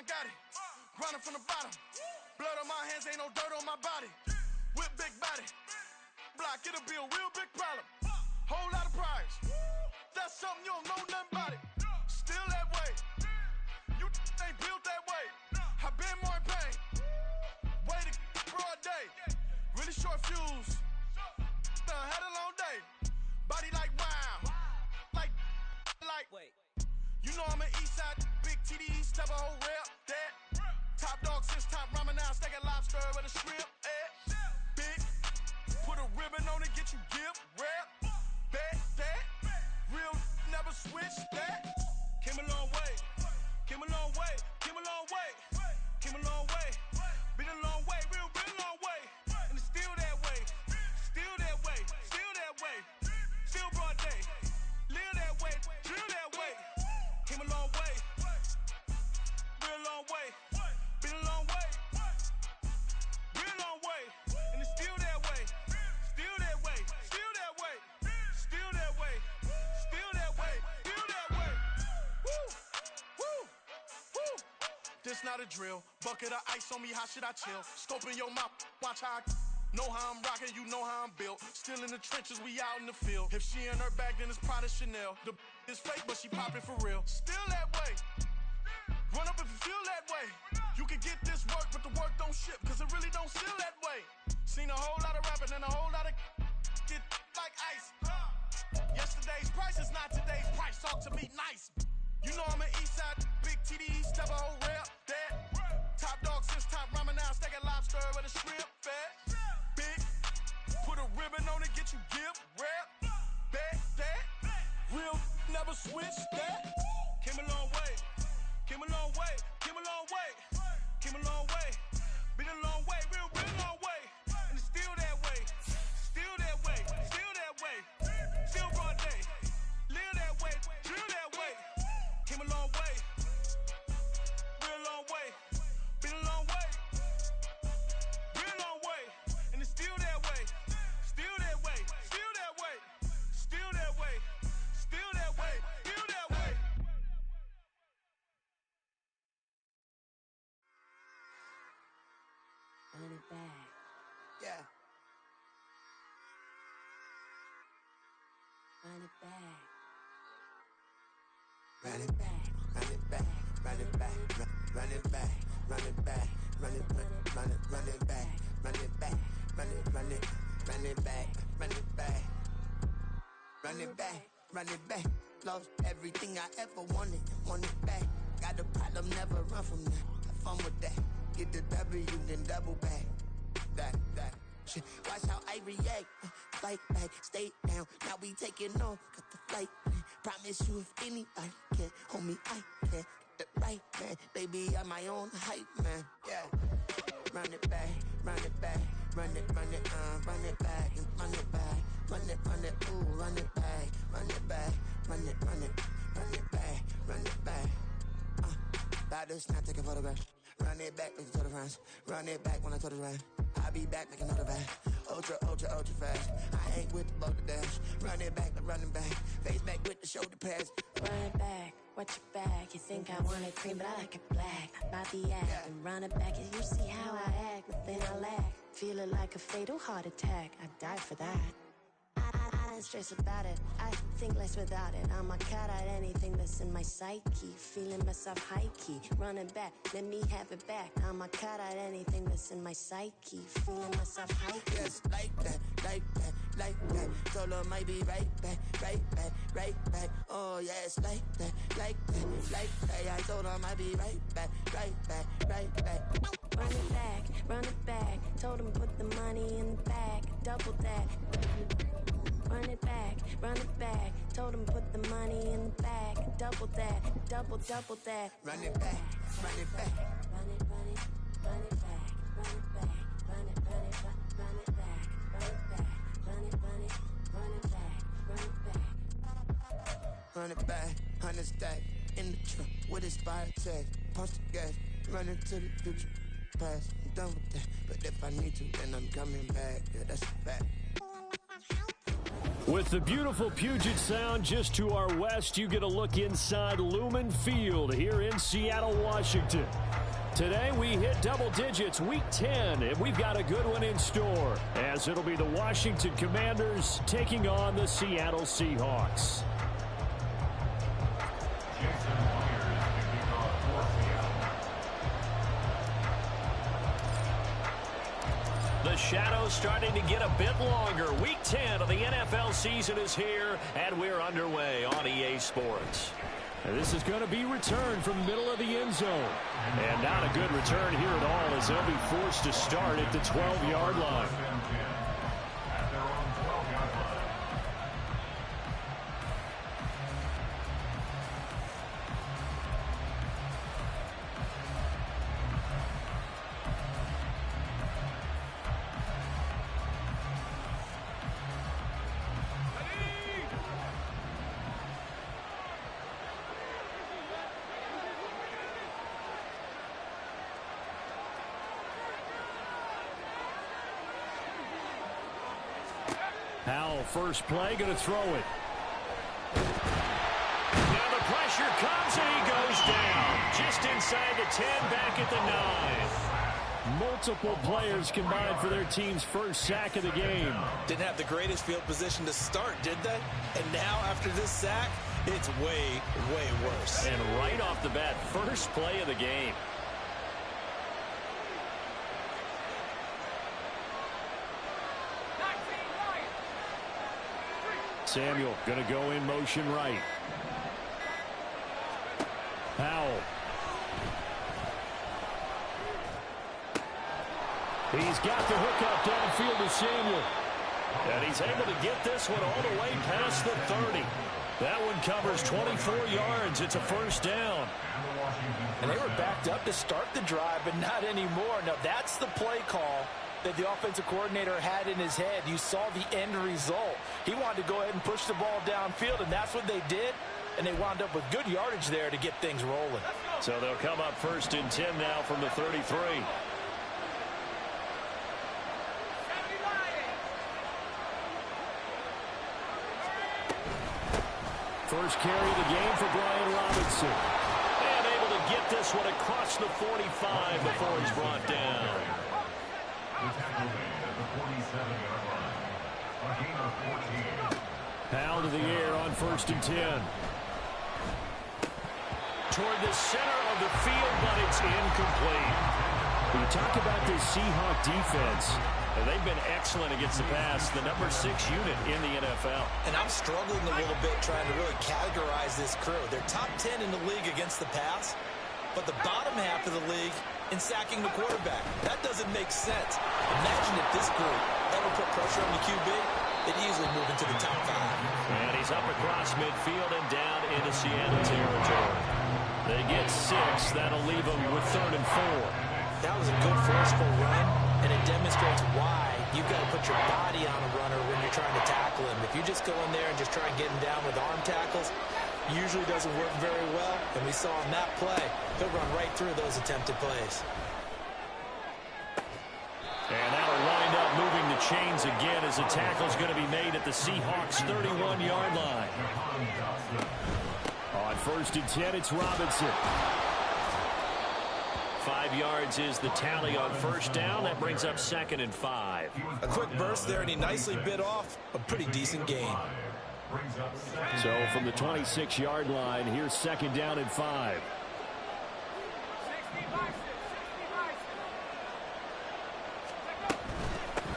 got it. Grinding from the bottom. Blood on my hands, ain't no dirt on my body. Whip big body. Block, it'll be a real big problem. Whole lot of prize. That's something you don't know nothing about it. Still that way. You ain't built that way. I been more in pain. Way to broad day. Really short fuse. Had a long day. Body like wow. Like. Wait. You know I'm an east side, big TDE, step a whole rep. That. Top dog since top ramen now, stacking lobster with a shrimp. Big. Put a ribbon on it, get you give. Rep. Bet that. Real never switch that. Came a long way. Came a long way. Came a long way. Came a long way. Been a long way. Real long way. And it's still that way. Still that way. Still that way. Still broad day. Live that way. Drill that way. Came a long way. Real long way. Been a long way. Real long way. And it's still that way. Still that way. Still that way. Still that way. Still that way. Still that way. Woo. Woo. Woo. This not a drill. Bucket of ice on me, how should I chill? Scoping your mouth, watch how I know how I'm rocking, you know how I'm built. Still in the trenches, we out in the field. If she in her bag, then it's Prada Chanel. The is fake, but she poppin' for real. Still that way. Run up if you feel that way. You can get this work, but the work don't ship, cause it really don't feel that way. Seen a whole lot of rapping and a whole lot of get like ice. Yesterday's price is not today's price. Talk to me nice. You know I'm an east side, big TDE, step a whole rep. That. Top dog since top ramen now, stacking lobster with a shrimp. Fat. Big. Put a ribbon on it, get you give. Rep. Bet that. Real never switch that. Came a long way. Came a long way. Came a long way. Came a long way. Been a long way. Real long way. And it's still that way. Still that way. Still that way. Still broad day. Live that way. Drill that way. Came a long way. Real long way. Been a long way. Real long way. And it's still that way. Still that way. Still that way. Still that way. Still that way. Still that way. Run it back. Yeah. Run it back. Run it back, run it back, run it back, run it back, run it back, run it back, run it back, run it back, run it back, run it back, run it back, run it back. Lost everything I ever wanted, want it back. Got a problem, never run from that. Have fun with that. Get the W, then double back. That. Shit. Watch how I react. Fight back, stay down. Now we taking off, got the flight. Promise you if anybody can, homie, I can. Get the right man, baby, I'm my own hype man. Yeah. Run it back, run it back, run it back, and run it back, run it, ooh, run it back, run it back, run it back, run it back. About this, not taking photographs. Run it back, make it to the friends. Run it back when I told it right. I'll be back, make another bag. Ultra fast. I ain't with the boat to dash. Run it back, I'm running back. Face back with the shoulder pads. Run it back, watch your back. You think I want it cream, but I like it black. Body act, Yeah. and run it back. And you see how I act, nothing I lack. Feeling like a fatal heart attack. I'd die for that. I don't stress about it, I think less without it. I'ma cut out anything that's in my psyche. Feeling myself high-key, running back, let me have it back. I'ma cut out anything that's in my psyche. Feeling myself high-key. Yes, like that. Told her might be right back. Oh yes, like that. I told her might be right back. Run it back, told him put the money in the bag, double that. Run it back, told him put the money in the bag, double that, double that. Run it back. Run it back, run it back, run it back, run it back, run it back, Run it back, 100 stack in the truck with expired tag. Pump the gas, running to the future. Past, I'm done with that. But if I need to, then I'm coming back. Yeah, that's a fact. With the beautiful Puget Sound just to our west, you get a look inside Lumen Field here in Seattle, Washington. Today we hit double digits, week 10, and we've got a good one in store, as it'll be the Washington Commanders taking on the Seattle Seahawks. The shadows starting to get a bit longer. Week 10 of the NFL season is here, and we're underway on EA Sports. And this is going to be returned from the middle of the end zone. And not a good return here at all, as they'll be forced to start at the 12-yard line. Howell, first play, going to throw it. Now the pressure comes and he goes down. Just inside the 10, back at the 9. Multiple players combined for their team's first sack of the game. Didn't have the greatest field position to start, did they? And now after this sack, it's way, way worse. And right off the bat, first play of the game. Samuel going to go in motion right. Howell. He's got the hook up downfield to Samuel. And he's able to get this one all the way past the 30. That one covers 24 yards. It's a first down. And they were backed up to start the drive, but not anymore. Now that's the play call that the offensive coordinator had in his head. You saw the end result. He wanted to go ahead and push the ball downfield, and that's what they did. And they wound up with good yardage there to get things rolling. So they'll come up first and 10 now from the 33. First carry of the game for Brian Robinson. And able to get this one across the 45 before he's brought down. Powell to the air on first and 10. Toward the center of the field, but it's incomplete. When you talk about this Seahawk defense, they've been excellent against the pass, the number 6 unit in the NFL. And I'm struggling a little bit trying to really categorize this crew. They're top 10 in the league against the pass, but the bottom half of the league in sacking the quarterback. That doesn't make sense. Imagine if this group ever put pressure on the QB, they'd easily move into the top 5. And he's up across midfield and down into Seattle territory. They get 6. That'll leave them with 3rd and 4. That was a good forceful run, and it demonstrates why you've got to put your body on a runner when you're trying to tackle him. If you just go in there and just try and get him down with arm tackles, usually doesn't work very well, and we saw in that play, he'll run right through those attempted plays. And that'll wind up moving the chains again as the tackle's going to be made at the Seahawks' 31-yard line. On first and 10, it's Robinson. 5 yards is the tally on first down. That brings up 2nd and 5. A quick burst there, and he nicely bit off a pretty decent gain. So from the 26-yard line, here's 2nd down and 5.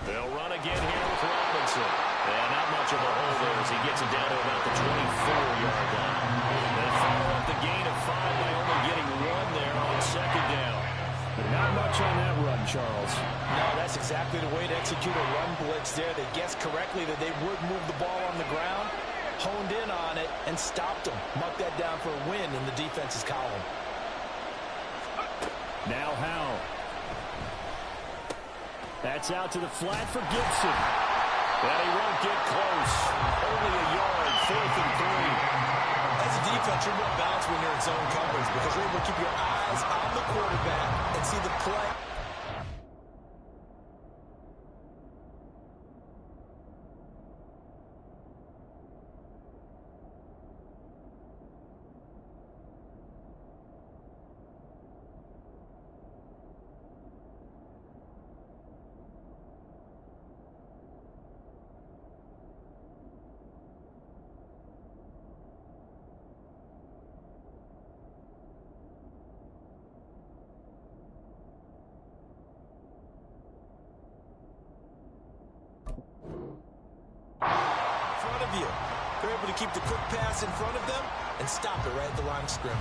They'll run again here with Robinson. And not much of a hole there as he gets it down to about the 24-yard line. They follow up the gain of 5 by only getting 1 there on 2nd down. But not much on that run, Charles. No, that's exactly the way to execute a run blitz there. They guessed correctly that they would move the ball on the ground, honed in on it, and stopped them. Mucked that down for a win in the defense's column. Now Howell. That's out to the flat for Gibson. And he won't get close. Only a yard, 4th and 3. As a defense, you're more balanced when you're in zone coverage because you're able to keep your eyes on the quarterback and see the play. view. They're able to keep the quick pass in front of them and stop it right at the line of scrimmage.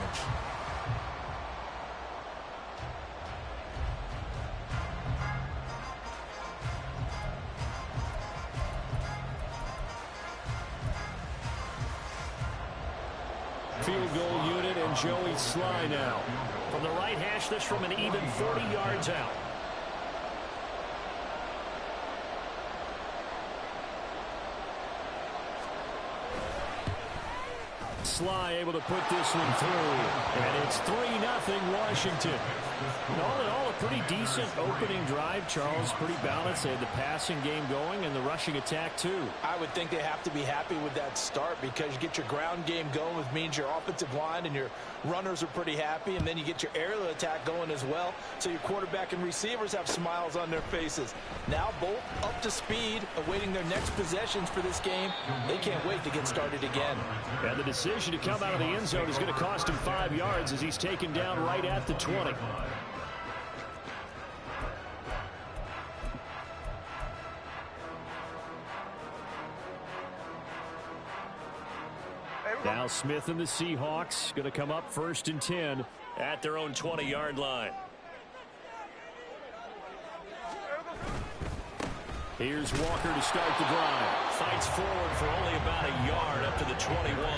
Field goal unit and Joey Sly now. From the right hash, this from an even 40 yards out. Sly able to put this one through. And it's 3-0 Washington. And all in all, a pretty decent opening drive, Charles. Pretty balanced. They had the passing game going and the rushing attack, too. I would think they have to be happy with that start because you get your ground game going, which means your offensive line and your runners are pretty happy, and then you get your aerial attack going as well, so your quarterback and receivers have smiles on their faces. Now both up to speed, awaiting their next possessions for this game. They can't wait to get started again. And the decision to come out of the end zone is going to cost him 5 yards as he's taken down right at the 20. Now Smith and the Seahawks going to come up 1st and 10 at their own 20-yard line. Here's Walker to start the drive. Fights forward for only about a yard up to the 21.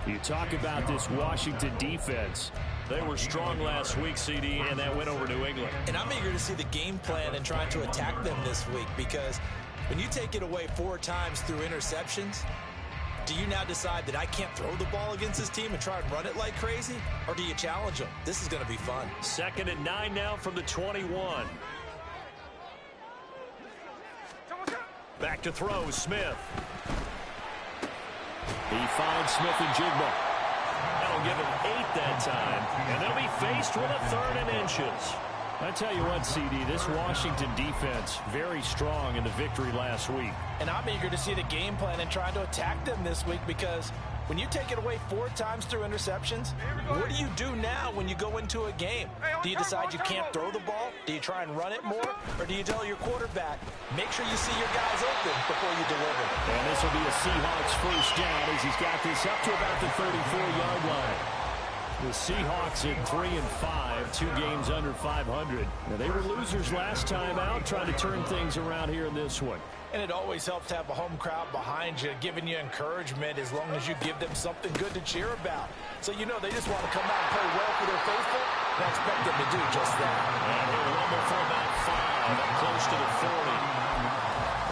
You talk about this Washington defense. They were strong last week, CD, and that went over New England. And I'm eager to see the game plan and trying to attack them this week, because when you take it away 4 times through interceptions, do you now decide that I can't throw the ball against this team and try and run it like crazy? Or do you challenge them? This is going to be fun. 2nd and 9 now from the 21. Back to throw, Smith. He finds Smith and Jigba. That'll give him 8 that time. And they'll be faced with a 3rd and inches. I tell you what, CD, this Washington defense, very strong in the victory last week. And I'm eager to see the game plan and trying to attack them this week, because when you take it away 4 times through interceptions, what do you do now when you go into a game? Do you decide you can't throw the ball? Do you try and run it more? Or do you tell your quarterback, make sure you see your guys open before you deliver? And this will be a Seahawks 1st down as he's got this up to about the 34-yard line. The Seahawks at 3-5, 2 games under 500. Now, they were losers last time out, trying to turn things around here in this one. And it always helps to have a home crowd behind you, giving you encouragement as long as you give them something good to cheer about. So you know they just want to come out and play well for their faithful, and I expect them to do just that. And he'll rumble for about 5, up close to the 40.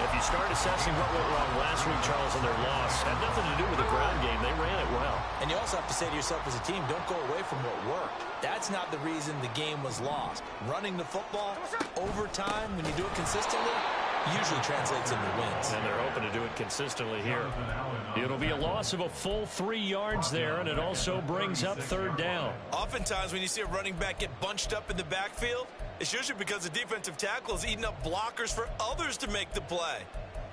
If you start assessing what went wrong last week, Charles, and their loss, had nothing to do with the ground game. They ran it well. And you also have to say to yourself as a team, don't go away from what worked. That's not the reason the game was lost. Running the football over time, when you do it consistently, usually translates into wins. And they're hoping to do it consistently here. It'll be a loss of a full 3 yards there, and it also brings up 3rd down. Oftentimes when you see a running back get bunched up in the backfield, it's usually because the defensive tackle is eating up blockers for others to make the play.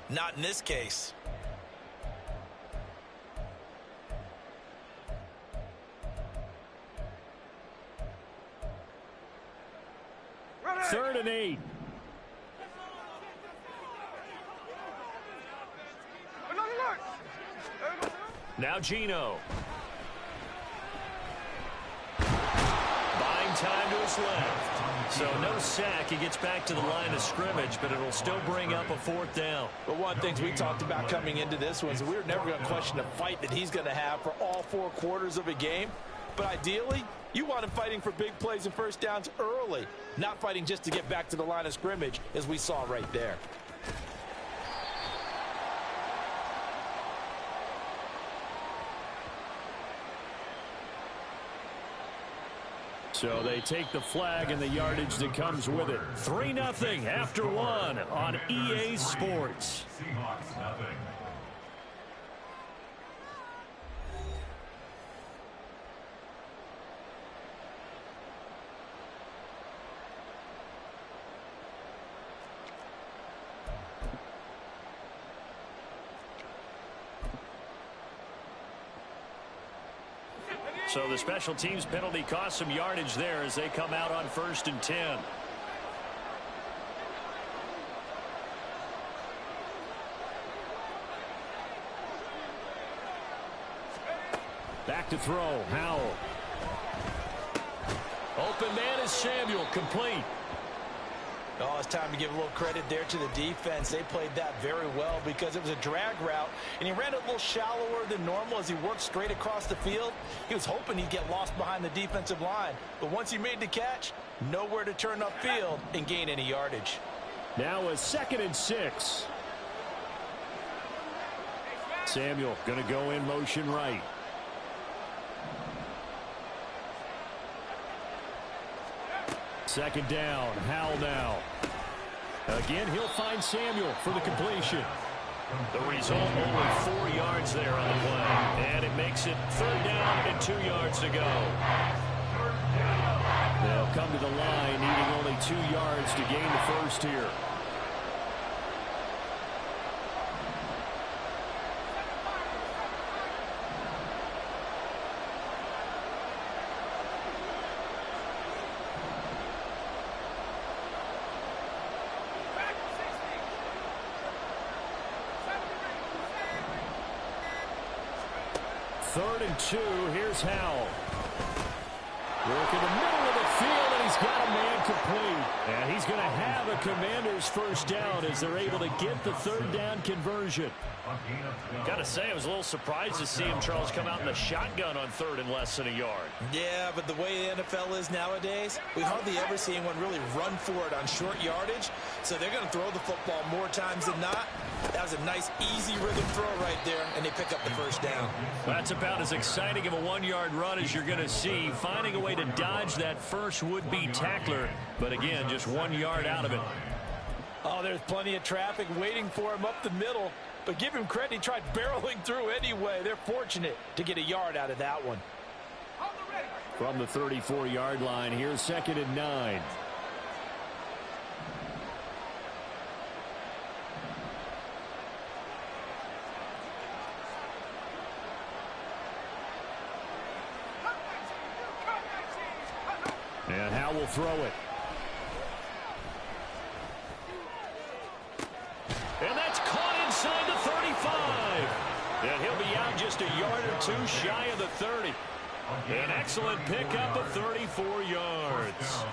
Not in this case. Ready. 3rd and 8. Now Geno. Buying time to his left. So no sack. He gets back to the line of scrimmage, but it'll still bring up a 4th down. But one of the things we talked about coming into this one is we were never going to question the fight that he's going to have for all 4 quarters of a game. But ideally, you want him fighting for big plays and 1st downs early, not fighting just to get back to the line of scrimmage, as we saw right there. So they take the flag and the yardage that comes with it. 3-0 after 1 on EA Sports. Seahawks nothing. So the special teams penalty cost some yardage there as they come out on 1st and 10. Back to throw, Howell. Open man is Samuel, complete. Oh, it's time to give a little credit there to the defense. They played that very well because it was a drag route, and he ran a little shallower than normal as he worked straight across the field. He was hoping he'd get lost behind the defensive line, but once he made the catch, nowhere to turn upfield and gain any yardage. Now a 2nd and 6. Samuel going to go in motion right. Second down, Howell now. Again, he'll find Samuel for the completion. The result, only 4 yards there on the play. And it makes it 3rd down and 2 yards to go. They'll come to the line, needing only 2 yards to gain the first here. Third and 2. Here's Howell. Work in the middle of the field, and he's got a man complete. And he's going to have a Commanders first down as they're able to get the 3rd down conversion. Got to say, I was a little surprised to see him, Charles, come out in the shotgun on 3rd and less than a yard. Yeah, but the way the NFL is nowadays, we hardly ever see anyone really run for it on short yardage. So they're going to throw the football more times than not. That was a nice, easy rhythm throw right there, and they pick up the first down. That's about as exciting of a 1-yard run as you're going to see, finding a way to dodge that first would-be tackler. But again, just 1 yard out of it. Oh, there's plenty of traffic waiting for him up the middle. But give him credit, he tried barreling through anyway. They're fortunate to get a yard out of that one. From the 34-yard line, here's 2nd and 9. And Howell will throw it. And that's caught inside the 35. And he'll be out just a yard or 2 shy of the 30. An excellent pickup of 34 yards.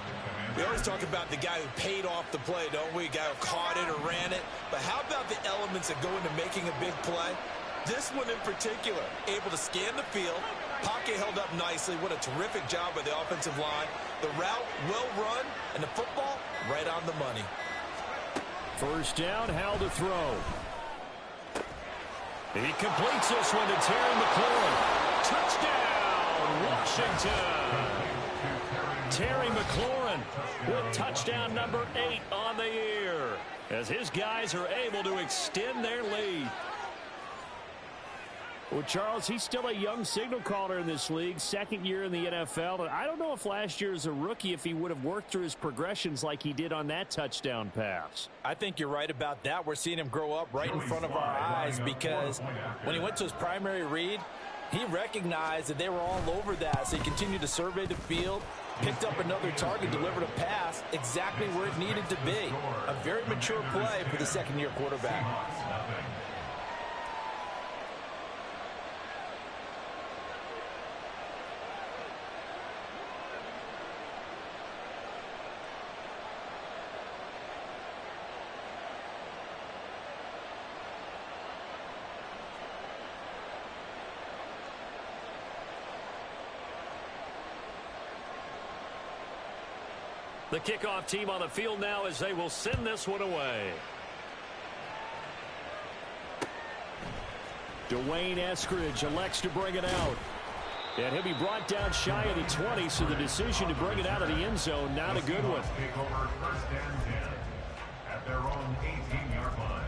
We always talk about the guy who paid off the play, don't we? A guy who caught it or ran it. But how about the elements that go into making a big play? This one in particular, able to scan the field. Pocket held up nicely. What a terrific job by the offensive line. The route well run, and the football right on the money. First down, Howell to throw. He completes this one to Terry McLaurin. Touchdown, Washington. Terry McLaurin with touchdown number 8 on the year as his guys are able to extend their lead. Well, Charles, he's still a young signal caller in this league, 2nd year in the NFL. I don't know if last year as a rookie if he would have worked through his progressions like he did on that touchdown pass. I think you're right about that. We're seeing him grow up right in front of our eyes because when he went to his primary read, he recognized that they were all over that, so he continued to survey the field, picked up another target, delivered a pass exactly where it needed to be. A very mature play for the 2nd-year quarterback. The kickoff team on the field now as they will send this one away. Dwayne Eskridge elects to bring it out. And he'll be brought down shy of the 20, so the decision to bring it out of the end zone, not a good one. First and 10 at their own 18-yard line.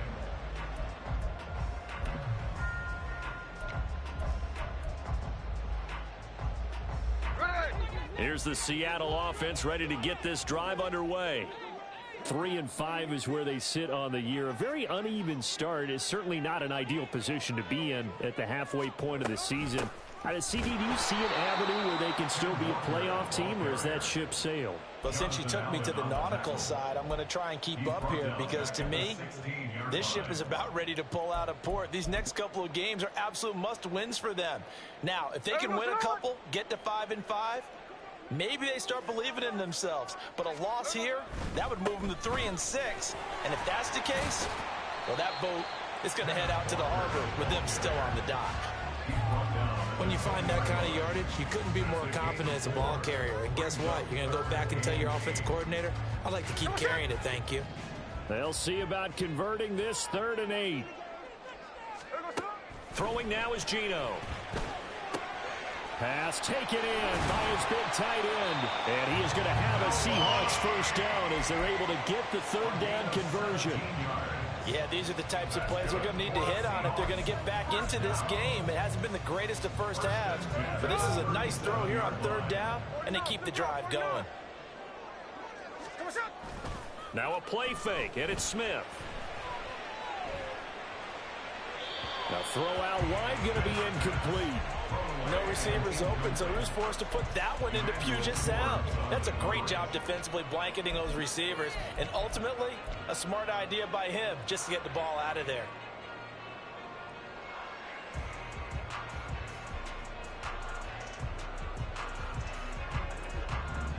Here's the Seattle offense ready to get this drive underway. 3-5 is where they sit on the year. A very uneven start is certainly not an ideal position to be in at the halfway point of the season. CD, do you see an avenue where they can still be a playoff team, or is that ship sailed? Well, since you took me to the nautical side, I'm going to try and keep up here because, to me, this ship is about ready to pull out of port. These next couple of games are absolute must-wins for them. Now, if they can win a couple, get to 5-5, maybe they start believing in themselves. But a loss here, that would move them to 3-6. And if that's the case, well, that boat is going to head out to the harbor with them still on the dock. When you find that kind of yardage, you couldn't be more confident as a ball carrier. And guess what? You're going to go back and tell your offensive coordinator, I'd like to keep carrying it, thank you. They'll see about converting this 3rd and 8. Throwing now is Geno. Pass taken in by his big tight end. And he is going to have a Seahawks first down as they're able to get the 3rd down conversion. Yeah, these are the types of plays we're going to need to hit on if they're going to get back into this game. It hasn't been the greatest of first halves, but this is a nice throw here on 3rd down, and they keep the drive going. Now a play fake, and it's Smith. Now throw out wide, going to be incomplete. No receivers open, so who's forced to put that one into Puget Sound? That's a great job defensively blanketing those receivers, and ultimately, a smart idea by him just to get the ball out of there.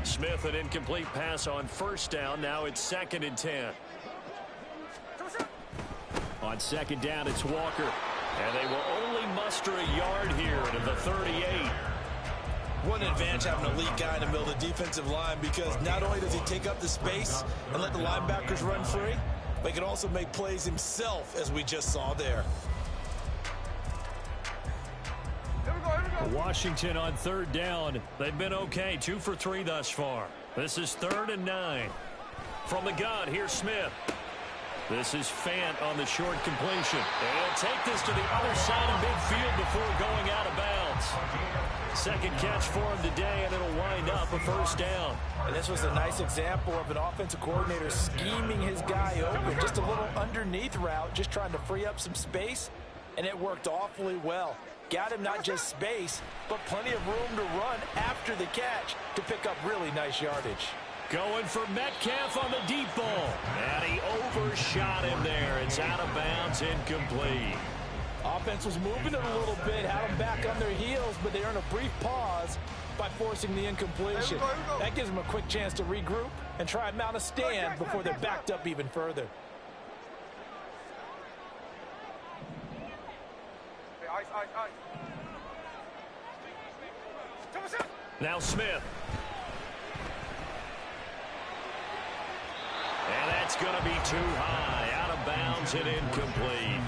Smith, an incomplete pass on 1st down. Now it's 2nd and 10. On 2nd down, it's Walker. And they will only muster a yard here to the 38. What an advantage having a elite guy in the middle of the defensive line, because not only does he take up the space and let the linebackers run free, but he can also make plays himself, as we just saw there. Washington on 3rd down. They've been okay, 2 for 3 thus far. This is 3rd and 9. From the gun, here's Smith. This is Fant on the short completion. And he'll take this to the other side of midfield before going out of bounds. 2nd catch for him today, and it'll wind up a 1st down. And this was a nice example of an offensive coordinator scheming his guy open. Just a little underneath route, just trying to free up some space, and it worked awfully well. Got him not just space, but plenty of room to run after the catch to pick up really nice yardage. Going for Metcalf on the deep ball. And he overshot him there. It's out of bounds, incomplete. Offense was moving it a little bit, had them back on their heels, but they earned a brief pause by forcing the incompletion. That gives them a quick chance to regroup and try and mount a stand before they're backed up even further. Now Smith. And that's going to be too high. Out of bounds and incomplete.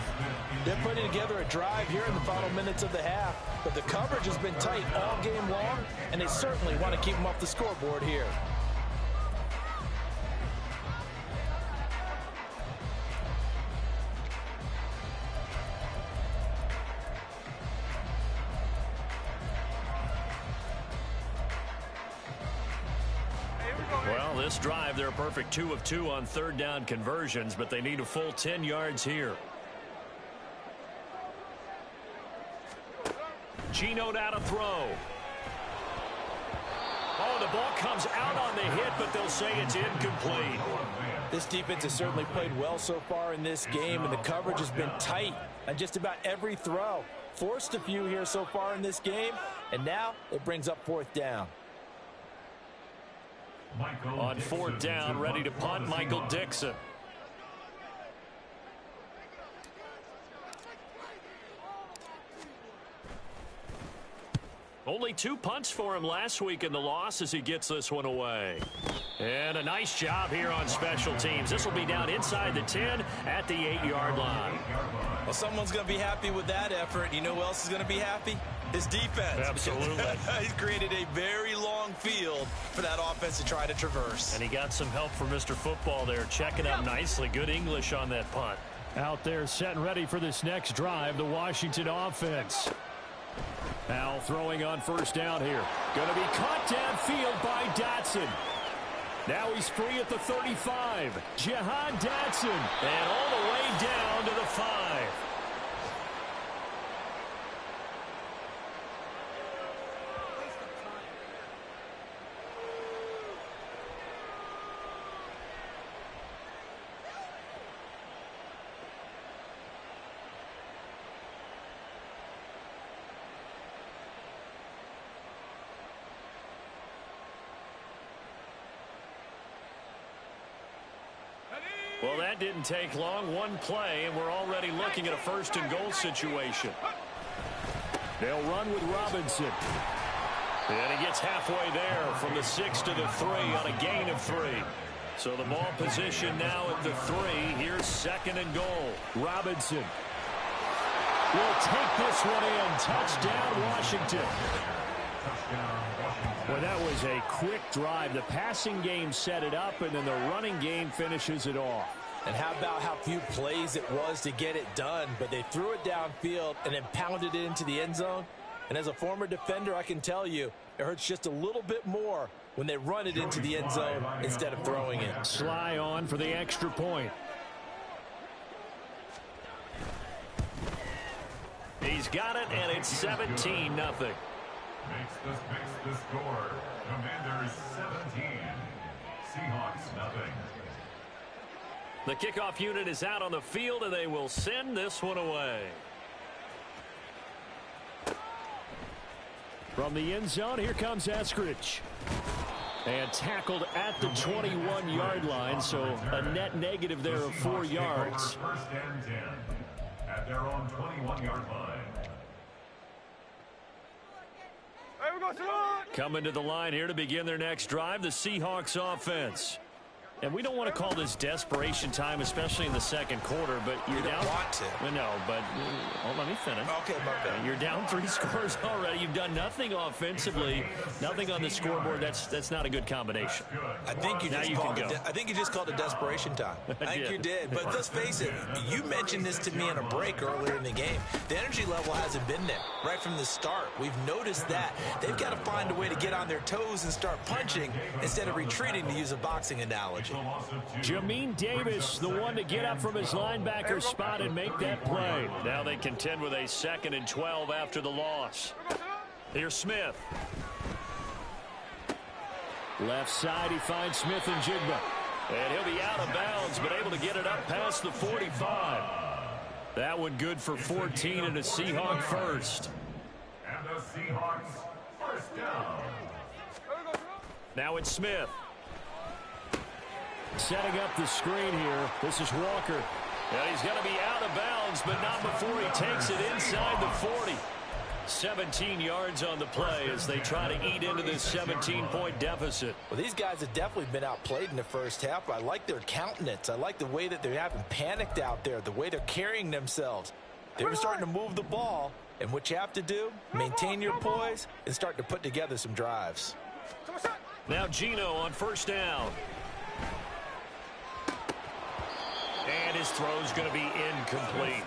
They're putting together a drive here in the final minutes of the half, but the coverage has been tight all game long, and they certainly want to keep them off the scoreboard here. Well, this drive, they're a perfect 2 of 2 on 3rd down conversions, but they need a full 10 yards here. Geno now to throw. Oh, the ball comes out on the hit, but they'll say it's incomplete. This defense has certainly played well so far in this game, and the coverage has been tight on just about every throw. Forced a few here so far in this game, and now it brings up 4th down. On 4th down, ready to punt, Michael Dixon. Only 2 punts for him last week in the loss as he gets this one away. And a nice job here on special teams. This will be down inside the 10 at the 8-yard line. Well, someone's going to be happy with that effort. You know who else is going to be happy? His defense. Absolutely. He's created a very long field for that offense to try to traverse. And he got some help from Mr. Football there, checking up nicely. Good English on that punt. Out there set and ready for this next drive, the Washington offense. Now throwing on 1st down here. Going to be caught downfield by Dotson. Now he's free at the 35. Jahan Dotson. And all the way down to the 5. Well, that didn't take long. One play, and we're already looking at a first-and-goal situation. They'll run with Robinson. And he gets halfway there from the 6 to the 3 on a gain of 3. So the ball position now at the 3. Here's second and goal. Robinson will take this one in. Touchdown, Washington. Well, that was a quick drive. The passing game set it up, and then the running game finishes it off. And how about how few plays it was to get it done, but they threw it downfield and then pounded it into the end zone. And as a former defender, I can tell you, it hurts just a little bit more when they run it into the end zone instead of throwing it. Sly on for the extra point. He's got it, and it's 17-0. Makes the score. Commanders 17. Seahawks nothing. The kickoff unit is out on the field, and they will send this one away. From the end zone, here comes Eskridge. And tackled at the 21-yard line, so a net negative there of 4 yards. First and 10 at their own 21-yard line. Coming to the line here to begin their next drive, the Seahawks offense. And we don't want to call this desperation time, especially in the second quarter, but you're down. You don't want to. Well, no, but let me finish. Okay, my bad. You're down 3 scores already. You've done nothing offensively, nothing on the scoreboard. That's not a good combination. I think you just called it desperation time. I think you did. But let's face it, you mentioned this to me in a break earlier in the game. The energy level hasn't been there right from the start. We've noticed that. They've got to find a way to get on their toes and start punching instead of retreating, to use a boxing analogy. Jamin Davis, the one to get up from his linebacker spot and make that play. Now they contend with a 2nd and 12 after the loss. Here's Smith. Left side, he finds Smith and Jigba. And he'll be out of bounds, but able to get it up past the 45. That one good for 14 and a Seahawk first. And the Seahawks first down. Now it's Smith. Setting up the screen here. This is Walker. And he's going to be out of bounds, but not before he takes it inside the 40. 17 yards on the play as they try to eat into this 17-point deficit. Well, these guys have definitely been outplayed in the first half. I like their countenance. I like the way that they haven't panicked out there, the way they're carrying themselves. They're starting to move the ball, and what you have to do, maintain your poise and start to put together some drives. Now Geno on first down. And his throw's going to be incomplete.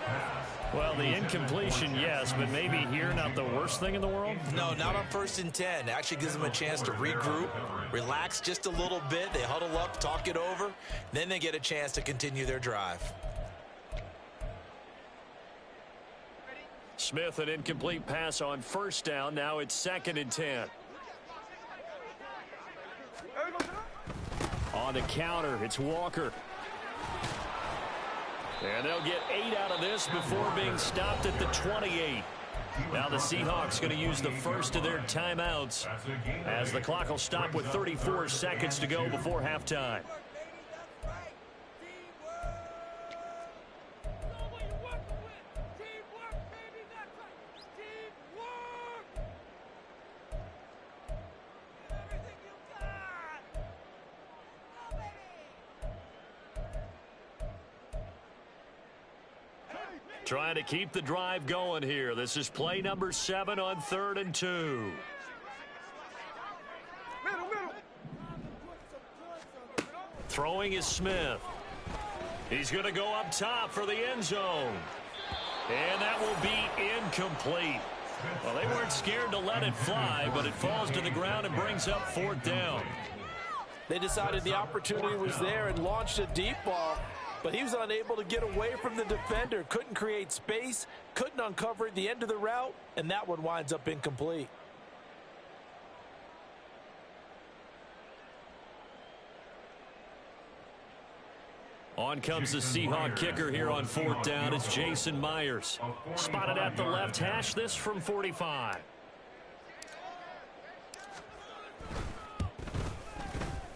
Well, the incompletion, yes, but maybe here not the worst thing in the world? No, not on 1st and 10. It actually gives them a chance to regroup, relax just a little bit. They huddle up, talk it over. Then they get a chance to continue their drive. Smith, an incomplete pass on first down. Now it's 2nd and 10. On the counter, it's Walker. And they'll get 8 out of this before being stopped at the 28. Now the Seahawks going to use the first of their timeouts as the clock will stop with 34 seconds to go before halftime. Trying to keep the drive going here. This is play number 7 on 3rd and 2. Throwing is Smith. He's going to go up top for the end zone. And that will be incomplete. Well, they weren't scared to let it fly, but it falls to the ground and brings up 4th down. They decided the opportunity was there and launched a deep ball, but he was unable to get away from the defender. Couldn't create space, couldn't uncover at the end of the route, and that one winds up incomplete. On comes the Seahawk kicker here on 4th down. It's Jason Myers. Spotted at the left hash, this from 45.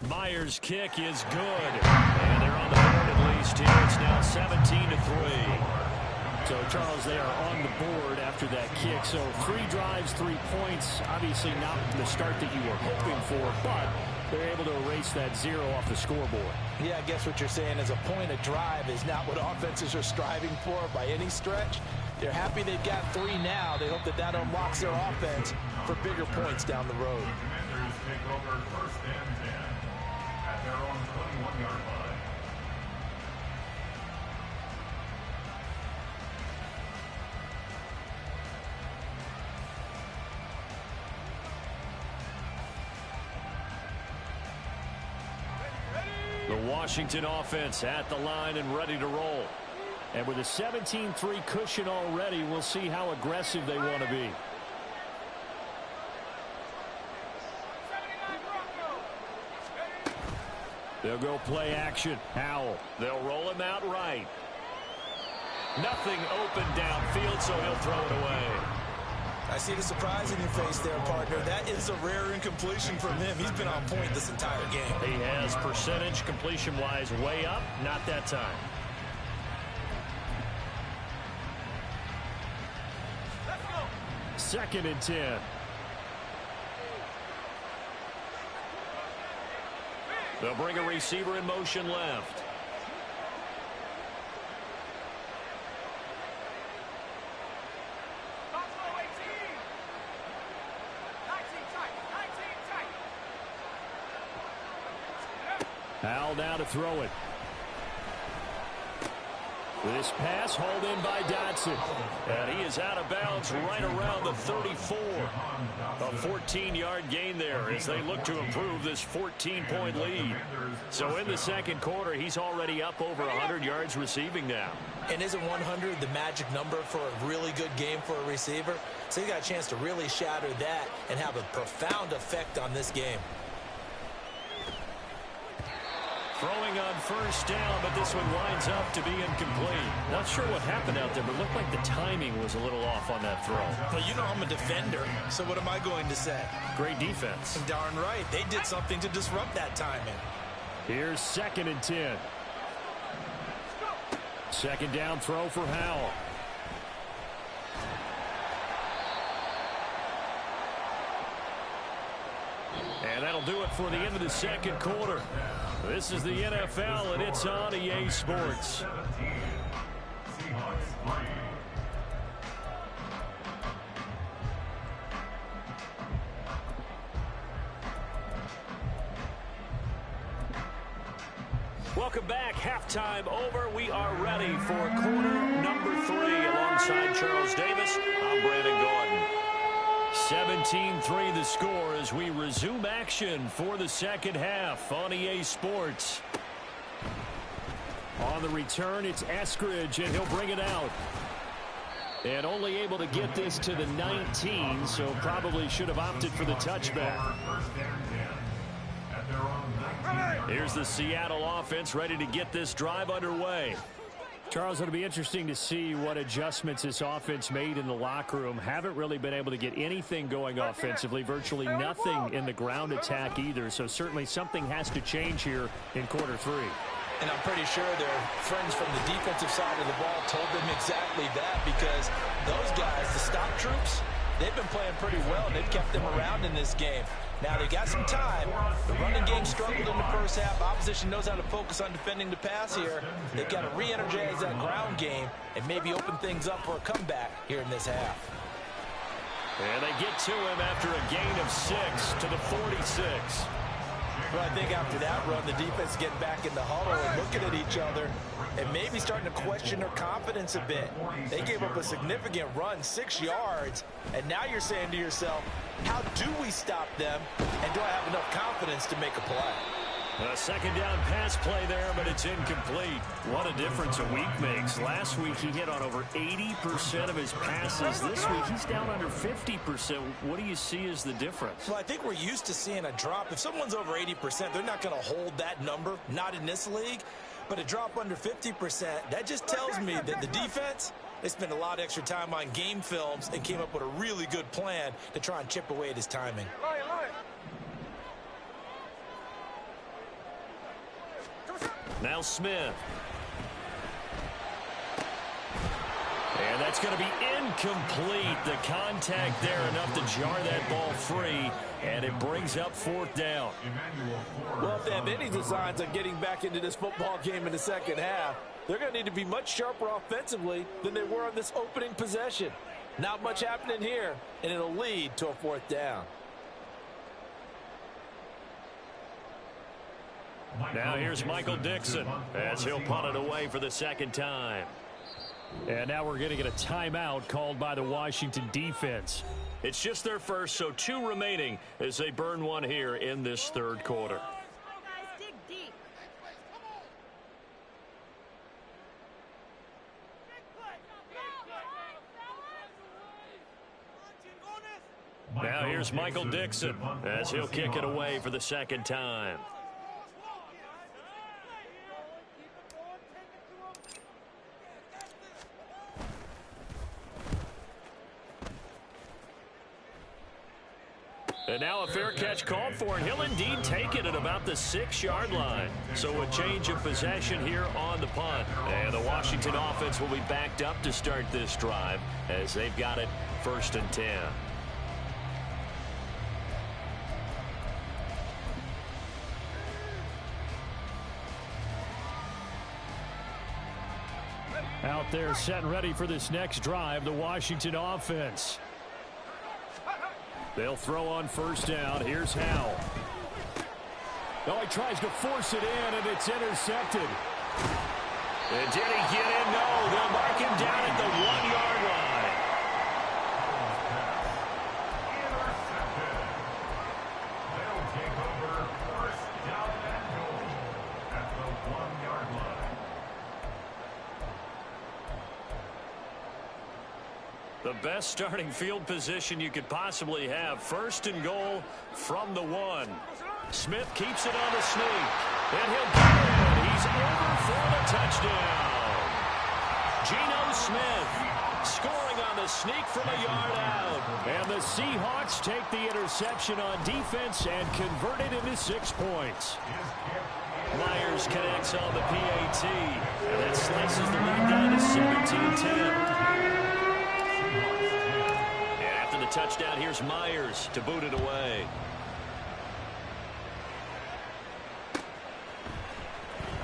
Myers' kick is good. And they're on the board at least here. It's now 17-3. So, Charles, they are on the board after that kick. So 3 drives, 3 points. Obviously not the start that you were hoping for, but they're able to erase that 0 off the scoreboard. Yeah, I guess what you're saying is a point of drive is not what offenses are striving for by any stretch. They're happy they've got 3 now. They hope that that unlocks their offense for bigger points down the road. The Commanders take over 1st and 10 at their own 21-yard line. The Washington offense at the line and ready to roll. And with a 17-3 cushion already, we'll see how aggressive they want to be. They'll go play action. Howell. They'll roll him out right. Nothing open downfield, so he'll throw it away. I see the surprise in your face there, partner. That is a rare incompletion from him. He's been on point this entire game. He has percentage completion-wise way up. Not that time. Second and 10. They'll bring a receiver in motion left. Howell now to throw it. This pass hauled in by Dotson. And he is out of bounds right around the 34. A 14-yard gain there as they look to improve this 14-point lead. So in the second quarter, he's already up over 100 yards receiving now. And isn't 100 the magic number for a really good game for a receiver? So he got a chance to really shatter that and have a profound effect on this game. Throwing on first down, but this one winds up to be incomplete. Not sure what happened out there, but it looked like the timing was a little off on that throw. But you know I'm a defender, so what am I going to say? Great defense. Darn right. They did something to disrupt that timing. Here's 2nd and 10. Second down throw for Howell. And that'll do it for the end of the second quarter. This is the NFL, and it's on EA Sports. 17. Seahawks 3. Welcome back. Halftime over. We are ready for quarter number 3. Alongside Charles Davis, I'm Brandon Gordon. 17-3 the score as we resume action for the second half on EA Sports. On the return, it's Eskridge, and he'll bring it out. And only able to get this to the 19, so probably should have opted for the touchback. 1st and 10 at their own 19. Here's the Seattle offense ready to get this drive underway. Charles, it'll be interesting to see what adjustments this offense made in the locker room. Haven't really been able to get anything going offensively, virtually nothing in the ground attack either. So certainly something has to change here in quarter 3. And I'm pretty sure their friends from the defensive side of the ball told them exactly that, because those guys, the stop troops, they've been playing pretty well, and they've kept them around in this game. Now, they got some time. The running game struggled in the first half. Opposition knows how to focus on defending the pass here. They've got to re-energize that ground game and maybe open things up for a comeback here in this half. And they get to him after a gain of 6 to the 46. Well, I think after that run, the defense getting back in the huddle and looking at each other and maybe starting to question their confidence a bit. They gave up a significant run, 6 yards, and now you're saying to yourself, how do we stop them, and do I have enough confidence to make a play? A second down pass play there, but it's incomplete. What a difference a week makes. Last week he hit on over 80% of his passes. This week he's down under 50%. What do you see as the difference? Well, I think we're used to seeing a drop. If someone's over 80%, they're not going to hold that number, not in this league. But a drop under 50%, that just tells me that the defense, they spent a lot of extra time on game films and came up with a really good plan to try and chip away at his timing. Now Smith. And that's going to be incomplete. The contact there enough to jar that ball free, and it brings up 4th down. Well, if they have any designs on getting back into this football game in the second half, they're going to need to be much sharper offensively than they were on this opening possession. Not much happening here, and it'll lead to a 4th down. Now here's Michael Dixon as he'll punt it away for the second time. And now we're going to get a timeout called by the Washington defense. It's just their first, so 2 remaining as they burn one here in this 3rd quarter. Now here's Michael Dixon as he'll kick it away for the second time. And now a fair catch called for, and he'll indeed take it at about the 6-yard line. So a change of possession here on the punt. And the Washington offense will be backed up to start this drive as they've got it 1st and 10. Out there set and ready for this next drive, the Washington offense. They'll throw on 1st down. Here's Howell. Oh, he tries to force it in, and it's intercepted. And did he get in? No, they'll mark him down at the 1-yard line. Intercepted. They'll take over 1st down and goal at the 1-yard line. The best starting field position you could possibly have. 1st and goal from the 1. Smith keeps it on the sneak. And he'll get it. He's over for the touchdown. Geno Smith scoring on the sneak from a yard out. And the Seahawks take the interception on defense and convert it into 6 points. Myers connects on the PAT. And that slices the lead down to 17-10. The touchdown, here's Myers to boot it away.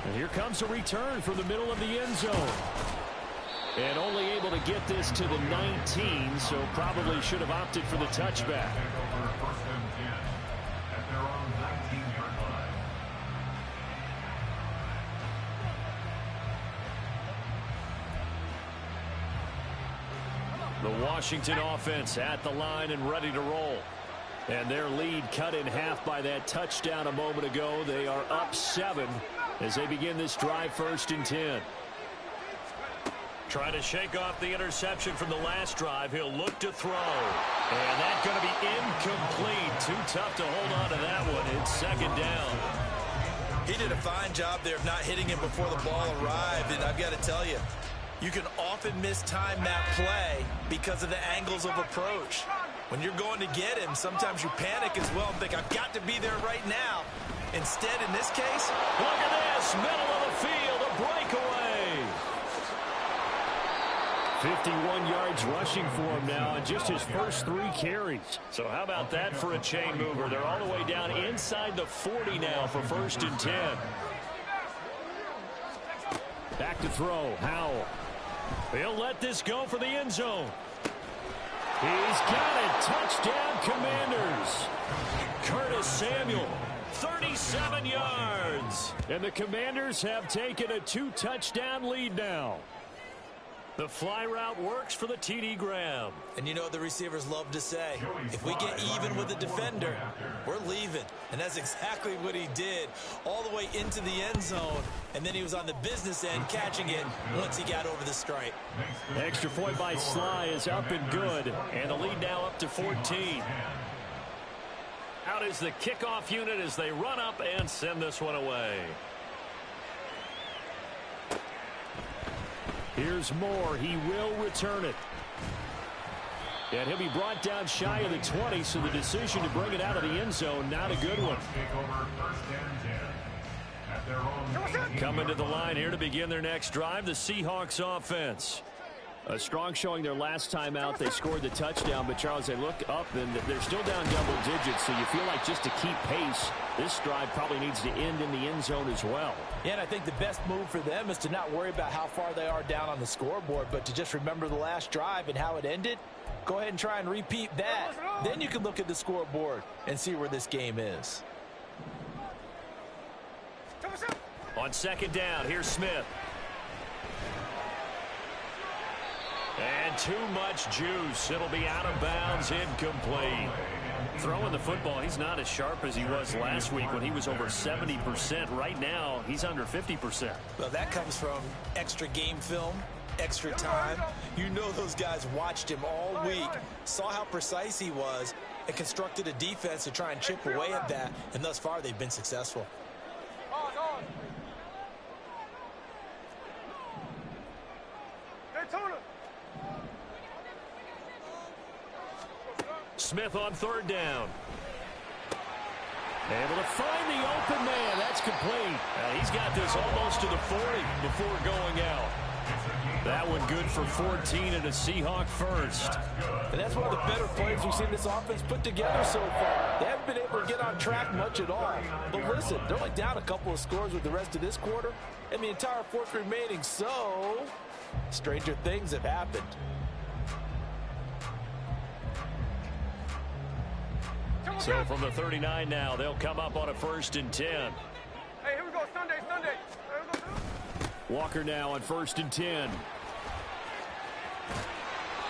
And here comes a return from the middle of the end zone. And only able to get this to the 19, so probably should have opted for the touchback. The Washington offense at the line and ready to roll. And their lead cut in half by that touchdown a moment ago. They are up 7 as they begin this drive 1st and 10. Trying to shake off the interception from the last drive. He'll look to throw. And that's going to be incomplete. Too tough to hold on to that one. It's 2nd down. He did a fine job there of not hitting him before the ball arrived. And I've got to tell you, you can often mistime that play because of the angles of approach. When you're going to get him, sometimes you panic as well and think, I've got to be there right now. Instead, in this case, look at this, middle of the field, a breakaway. 51 yards rushing for him now in just his first 3 carries. So how about that for a chain mover? They're all the way down inside the 40 now for 1st and 10. Back to throw, Howell. He'll let this go for the end zone. He's got it. Touchdown, Commanders. Curtis Samuel, 37 yards. And the Commanders have taken a 2-touchdown lead now. The fly route works for the TD Graham. And you know what the receivers love to say? If we get even with the defender, we're leaving. And that's exactly what he did, all the way into the end zone. And then he was on the business end catching it once he got over the stripe. Extra point by Sly is up and good. And the lead now up to 14. Out is the kickoff unit as they run up and send this one away. Here's Moore. He will return it. And he'll be brought down shy of the 20, so the decision to bring it out of the end zone, not a good one. Coming to the line here to begin their next drive, the Seahawks offense. A strong showing their last time out. They scored the touchdown, but Charles, they look up and they're still down double digits, so you feel like just to keep pace, this drive probably needs to end in the end zone as well. Yeah, and I think the best move for them is to not worry about how far they are down on the scoreboard, but to just remember the last drive and how it ended. Go ahead and try and repeat that. Then you can look at the scoreboard and see where this game is. On second down, here's Smith. And too much juice. It'll be out of bounds, incomplete. Throwing the football, he's not as sharp as he was last week when he was over 70%. Right now, he's under 50%. Well, that comes from extra game film, extra time. You know those guys watched him all week, saw how precise he was, and constructed a defense to try and chip away at that, and thus far they've been successful. Smith on third down. Able to find the open man. That's complete. He's got this almost to the 40 before going out. That one good for 14 and a Seahawk first. And that's one of the better plays we've seen this offense put together so far. They haven't been able to get on track much at all. But listen, they're only down a couple of scores with the rest of this quarter and the entire fourth remaining. So, stranger things have happened. So from the 39 now, they'll come up on a 1st and 10. Hey, here we go, Sunday. Walker now on 1st and 10.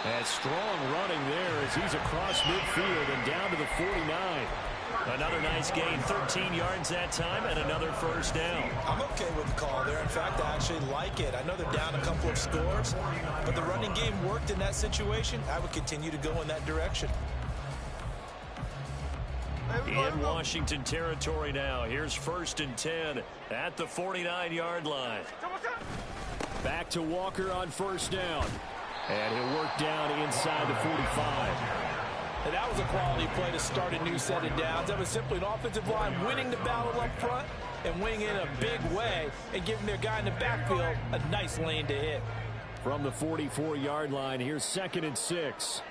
And strong running there as he's across midfield and down to the 49. Another nice gain, 13 yards that time, and another first down. I'm okay with the call there. In fact, I actually like it. I know they're down a couple of scores, but the running game worked in that situation. I would continue to go in that direction. In Washington territory now. Here's 1st and 10 at the 49-yard line. Back to Walker on 1st down. And he'll work down inside the 45. And that was a quality play to start a new set of downs. That was simply an offensive line winning the battle up front and winning in a big way and giving their guy in the backfield a nice lane to hit. From the 44-yard line, here's 2nd and 6.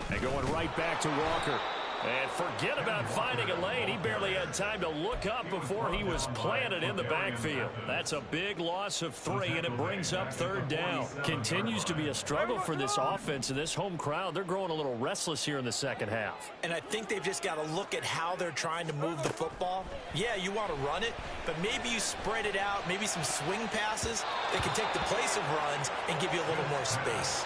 And going right back to Walker. And forget about finding a lane. He barely had time to look up before he was planted in the backfield. That's a big loss of 3, and it brings up 3rd down. Continues to be a struggle for this offense and this home crowd. They're growing a little restless here in the second half. And I think they've just got to look at how they're trying to move the football. Yeah, you want to run it, but maybe you spread it out, maybe some swing passes that can take the place of runs and give you a little more space.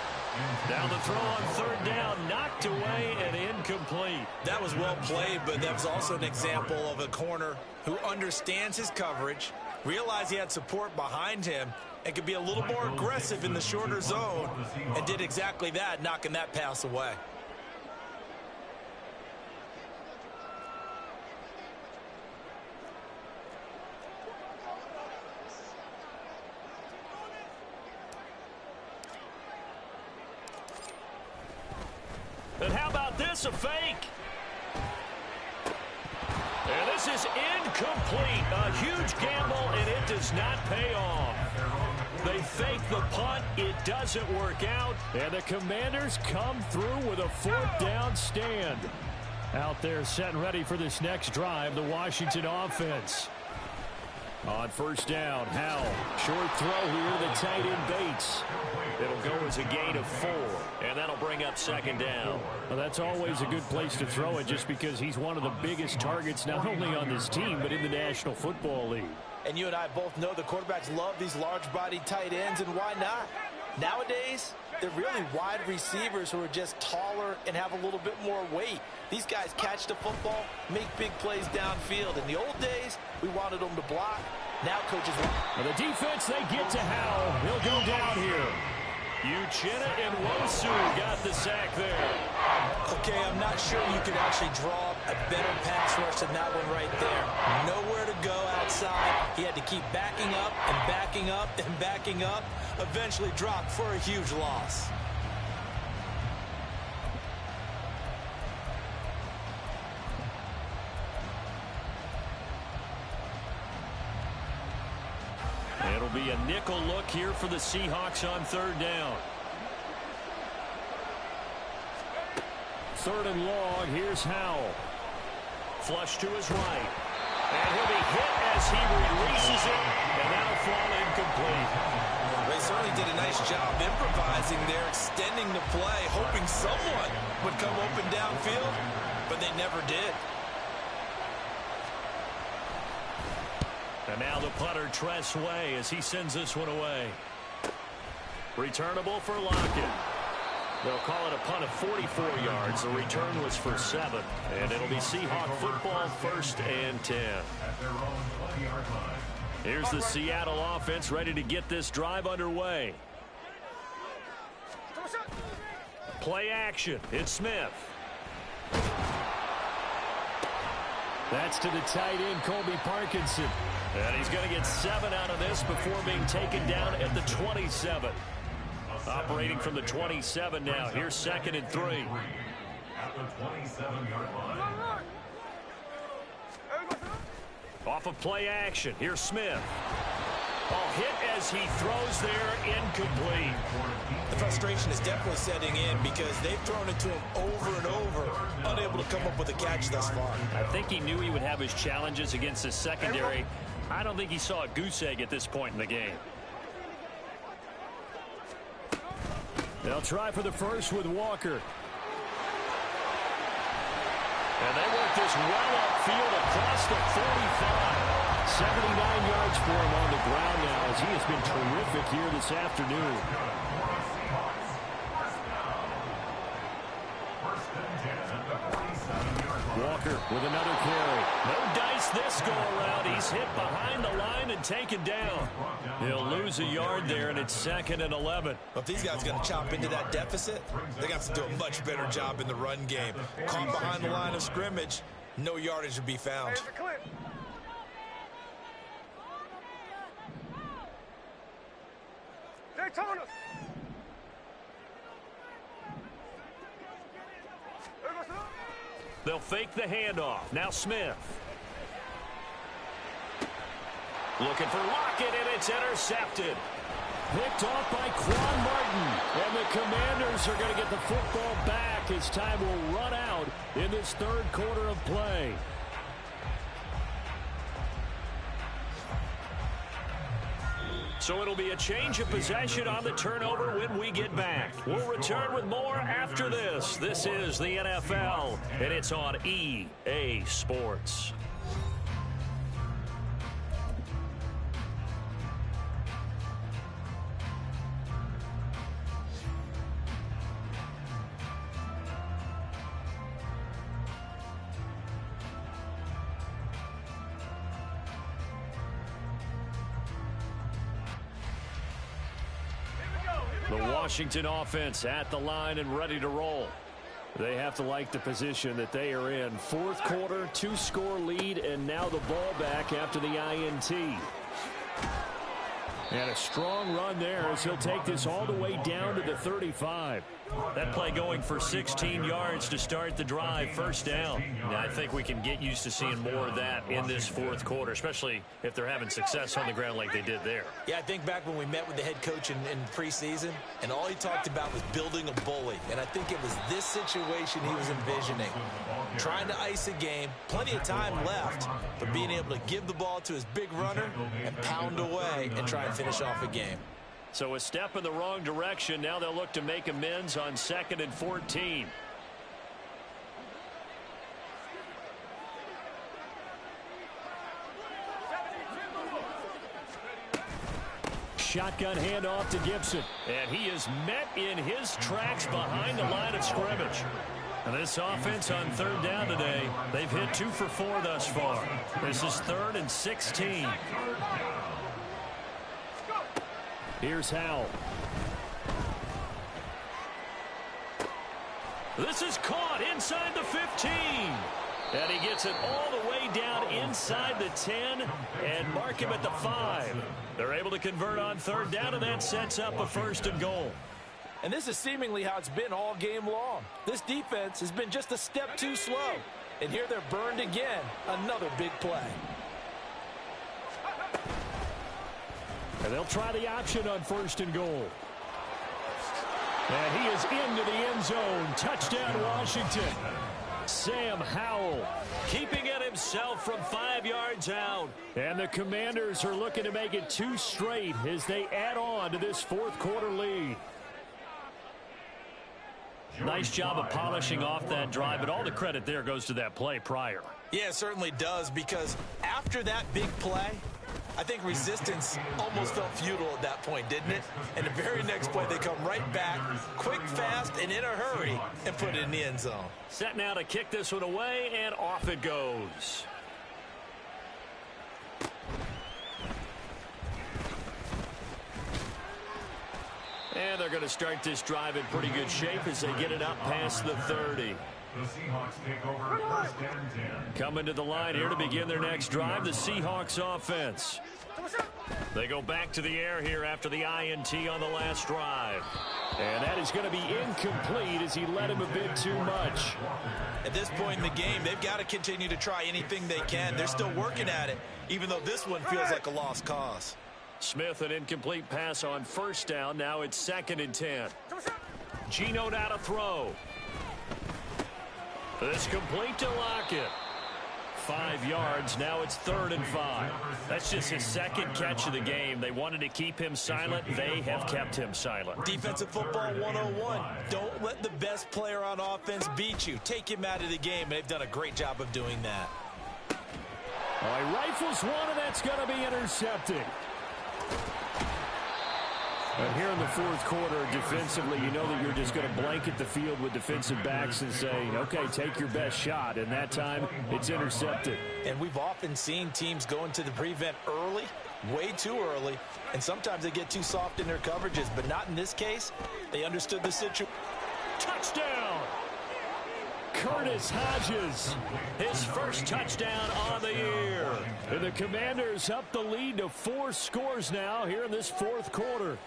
Down the throw on 3rd down, knocked away and incomplete. That was well played, but that was also an example of a corner who understands his coverage, realized he had support behind him, and could be a little more aggressive in the shorter zone, and did exactly that, knocking that pass away. And how about this, a fake? And this is incomplete. A huge gamble, and it does not pay off. They fake the punt. It doesn't work out. And the Commanders come through with a 4th down stand. Out there set and ready for this next drive, the Washington offense. On 1st down, Howell. Short throw here to the tight end Bates. It'll go as a gain of 4, and that'll bring up 2nd down. Well, that's always a good place to throw it just because he's one of the biggest targets not only on this team but in the National Football League. And you and I both know the quarterbacks love these large-bodied tight ends, and why not? Nowadays, they're really wide receivers who are just taller and have a little bit more weight. These guys catch the football, make big plays downfield. In the old days, we wanted them to block. Now coaches want... The defense, they get to Howell. He'll go down here. Uchenna and Wosu got the sack there. Okay, I'm not sure you could actually draw a better pass rush than that one right there. Nowhere to go outside. He had to keep backing up and backing up and backing up. Eventually dropped for a huge loss. It'll be a nickel look here for the Seahawks on third down. Third and long, here's Howell. Flush to his right. And he'll be hit as he releases it, and that'll fall incomplete. They certainly did a nice job improvising there, extending the play, hoping someone would come open downfield, but they never did. And now the punter, Tress Way, as he sends this one away. Returnable for Lockett. They'll call it a punt of 44 yards. The return was for 7. And it'll be Seahawk football, 1st and 10. Here's the Seattle offense ready to get this drive underway. Play action. It's Smith. That's to the tight end, Colby Parkinson. And he's going to get 7 out of this before being taken down at the 27. Operating from the 27 now. Here's 2nd and 3. At the 27-yard line. Off of play action. Here's Smith. Ball hit as he throws there, incomplete. The frustration is definitely setting in because they've thrown it to him over and over, unable to come up with a catch thus far. I think he knew he would have his challenges against his secondary. I don't think he saw a goose egg at this point in the game. They'll try for the first with Walker. And they work this well upfield across the 45. 79 yards for him on the ground now as he has been terrific here this afternoon. Walker with another carry. No dice this go around. He's hit behind the line and taken down. He'll lose a yard there, and it's 2nd and 11. If these guys are going to chop into that deficit, they got to do a much better job in the run game. Caught behind the line of scrimmage, no yardage to be found. Daytona. They'll fake the handoff. Now Smith. Looking for Lockett, and it's intercepted. Picked off by Quan Martin. And the Commanders are going to get the football back as time will run out in this third quarter of play. So it'll be a change of possession on the turnover when we get back. We'll return with more after this. This is the NFL, and it's on EA Sports. The Washington offense at the line and ready to roll. They have to like the position that they are in. Fourth quarter, 2-score lead, and now the ball back after the INT. And a strong run there as he'll take this all the way down to the 35. That play going for 16 yards to start the drive, first down. Yeah, I think we can get used to seeing more of that in this fourth quarter, especially if they're having success on the ground like they did there. Yeah, I think back when we met with the head coach in preseason, and all he talked about was building a bully. And I think it was this situation he was envisioning. Trying to ice a game, plenty of time left, but being able to give the ball to his big runner and pound away and try and finish off a game. So a step in the wrong direction. Now they'll look to make amends on 2nd and 14. shotgun handoff to Gibson. And he is met in his tracks behind the line of scrimmage. And this offense on third down today, they've hit 2 for 4 thus far. This is 3rd and 16. Here's Howell. This is caught inside the 15. And he gets it all the way down inside the 10 and mark him at the 5. They're able to convert on third down, and that sets up a 1st and goal. And this is seemingly how it's been all game long. This defense has been just a step too slow. And here they're burned again. Another big play. And they'll try the option on 1st and goal. And he is into the end zone. Touchdown, Washington. Sam Howell keeping it himself from 5 yards out. And the Commanders are looking to make it 2 straight as they add on to this 4th quarter lead. Nice job of polishing off that drive, but all the credit there goes to that play prior. Yeah, it certainly does, because after that big play, I think resistance almost felt futile at that point, didn't it? And the very next play, they come right back, quick, fast, and in a hurry, and put it in the end zone. Set now to kick this one away, and off it goes. And they're going to start this drive in pretty good shape as they get it up past the 30. The Seahawks take over 1st and 10. Coming to the line here to begin their next drive, the Seahawks offense. They go back to the air here after the INT on the last drive. And that is going to be incomplete as he led him a bit too much. At this point in the game, they've got to continue to try anything they can. They're still working at it, even though this one feels like a lost cause. Smith, an incomplete pass on 1st down. Now it's 2nd and 10. Geno now to throw. This complete to Lockett. 5 yards. Now it's 3rd and 5. That's just his 2nd catch of the game. They wanted to keep him silent. They have kept him silent. Defensive football 101. Don't let the best player on offense beat you. Take him out of the game. They've done a great job of doing that. He rifles one, and that's going to be intercepted. And here in the 4th quarter, defensively, you know that you're just going to blanket the field with defensive backs and say, okay, take your best shot. And that time, it's intercepted. And we've often seen teams go into the prevent early, way too early, and sometimes they get too soft in their coverages, but not in this case. They understood the situation. Touchdown! Curtis Hodges, his 1st touchdown on the year. And the Commanders up the lead to 4 scores now here in this 4th quarter.